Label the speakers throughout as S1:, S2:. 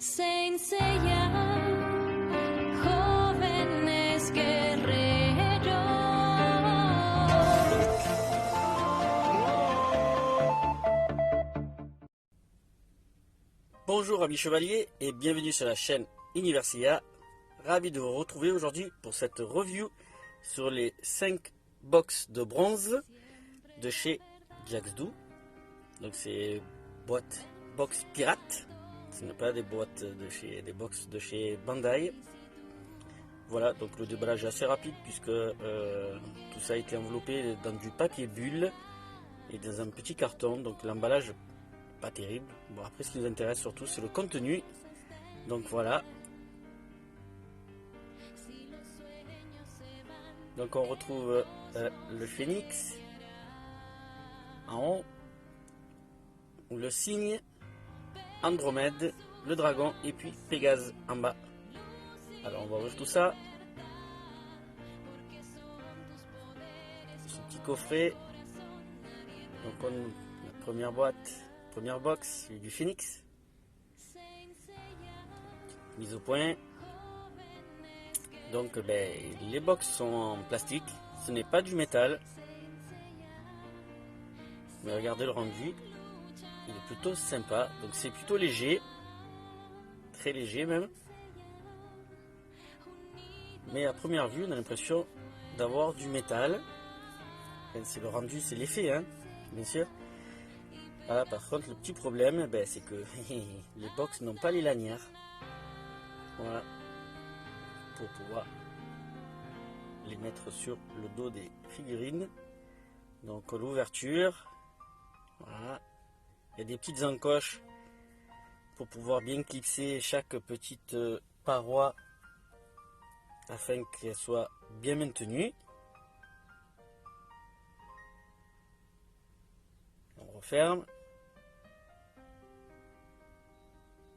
S1: Saint Seiya, jóvenes guerreros.
S2: Bonjour amis chevaliers et bienvenue sur la chaîne Universia. Ravi de vous retrouver aujourd'hui pour cette review sur les 5 box de bronze de chez Jaxdoo. Donc c'est boîte box pirate. Ce n'est pas des boîtes des box de chez Bandai. Voilà, donc le déballage est assez rapide puisque tout ça a été enveloppé dans du papier bulle et dans un petit carton. Donc l'emballage pas terrible. Bon, après ce qui nous intéresse surtout c'est le contenu. Donc voilà. Donc on retrouve le phénix en haut, le cygne, Andromède, le dragon et puis Pégase en bas. Alors on va ouvrir tout ça. Ce petit coffret. Donc on la première boîte, première box, c'est du phénix. Mise au point. Donc les box sont en plastique, ce n'est pas du métal. Mais regardez le rendu. Il est plutôt sympa, donc c'est plutôt léger, très léger même. Mais à première vue, on a l'impression d'avoir du métal. C'est le rendu, c'est l'effet, hein, bien sûr. Voilà, par contre, le petit problème, c'est que les box n'ont pas les lanières. Voilà, pour pouvoir les mettre sur le dos des figurines. Donc l'ouverture, voilà. Il y a des petites encoches pour pouvoir bien clipser chaque petite paroi afin qu'elle soit bien maintenue. On referme.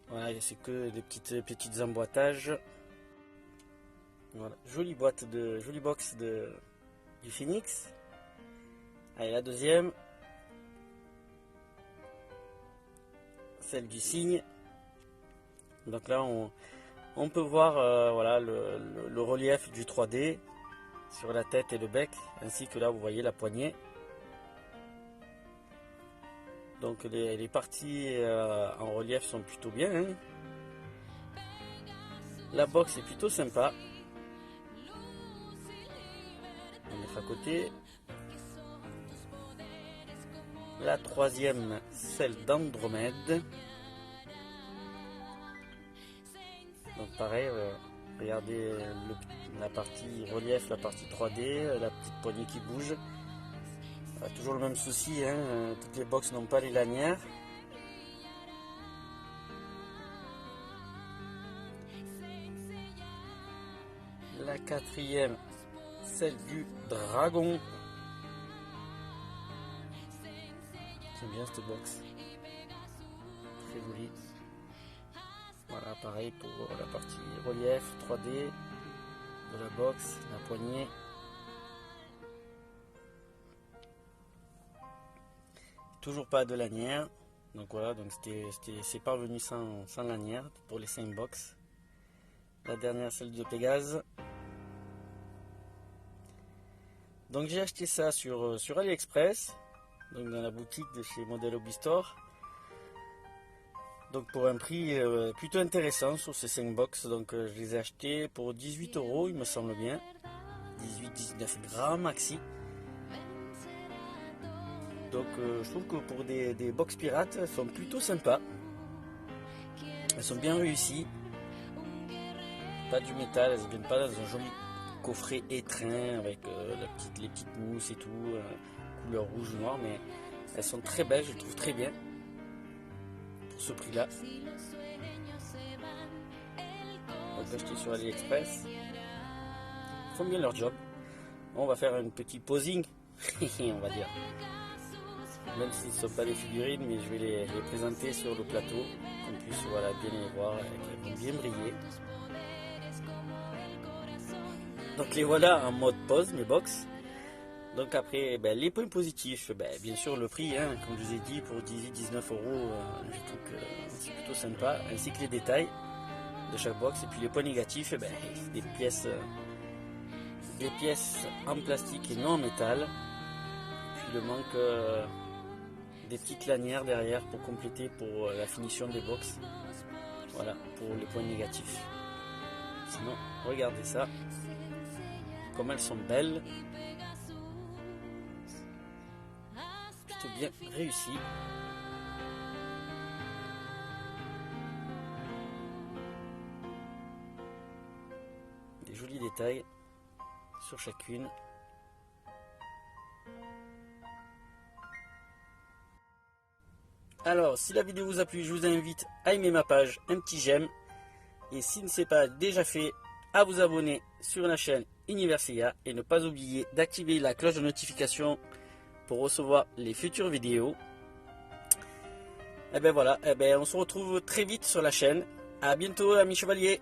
S2: Voilà, c'est que des petits emboîtages. Voilà, jolie box du phénix. Allez, la deuxième. Celle du cygne. Donc là on peut voir voilà, le relief du 3D sur la tête et le bec, ainsi que là vous voyez la poignée. Donc les parties en relief sont plutôt bien, hein. La box est plutôt sympa. On va mettre à côté. La troisième, celle d'Andromède. Donc pareil, regardez la partie relief, la partie 3D, la petite poignée qui bouge. Toujours le même souci, hein, toutes les box n'ont pas les lanières. La quatrième, celle du dragon. J'aime bien cette box, très jolie. Voilà, pareil pour la partie relief 3D de la box, la poignée. Toujours pas de lanière. Donc voilà, donc c'est parvenu sans lanière pour les 5 box. La dernière, celle de Pégase. Donc j'ai acheté ça sur AliExpress, donc dans la boutique de chez Model Hobby Store. Donc pour un prix plutôt intéressant sur ces 5 box. Donc je les ai achetés pour 18 €, il me semble bien. 18-19 grammes maxi. Donc je trouve que pour des box pirates, elles sont plutôt sympas. Elles sont bien réussies. Pas du métal, elles ne viennent pas dans un joli coffret étreint avec les petites mousses et tout, couleur rouge noir, mais elles sont très belles, je les trouve très bien pour ce prix là. Donc acheté sur AliExpress, ils font bien leur job. On va faire un petit posing on va dire, même s'ils ne sont pas des figurines, mais je vais les présenter sur le plateau, qu'on puisse voilà, bien les voir et qu'elles vont bien briller. Donc les voilà en mode pose, mes box. Donc après, les points positifs, bien sûr le prix, hein, comme je vous ai dit, pour 18-19 euros, je trouve que c'est plutôt sympa, ainsi que les détails de chaque box. Et puis les points négatifs, des pièces en plastique et non en métal. Et puis le manque des petites lanières derrière pour compléter pour la finition des box. Voilà pour les points négatifs. Sinon, regardez ça, comme elles sont belles. Plutôt bien réussi. Des jolis détails sur chacune. Alors, si la vidéo vous a plu, je vous invite à aimer ma page, un petit j'aime. Et si ce n'est pas déjà fait, à vous abonner sur la chaîne Universia. Et ne pas oublier d'activer la cloche de notification pour recevoir les futures vidéos. Et voilà, on se retrouve très vite sur la chaîne. À bientôt, amis chevaliers.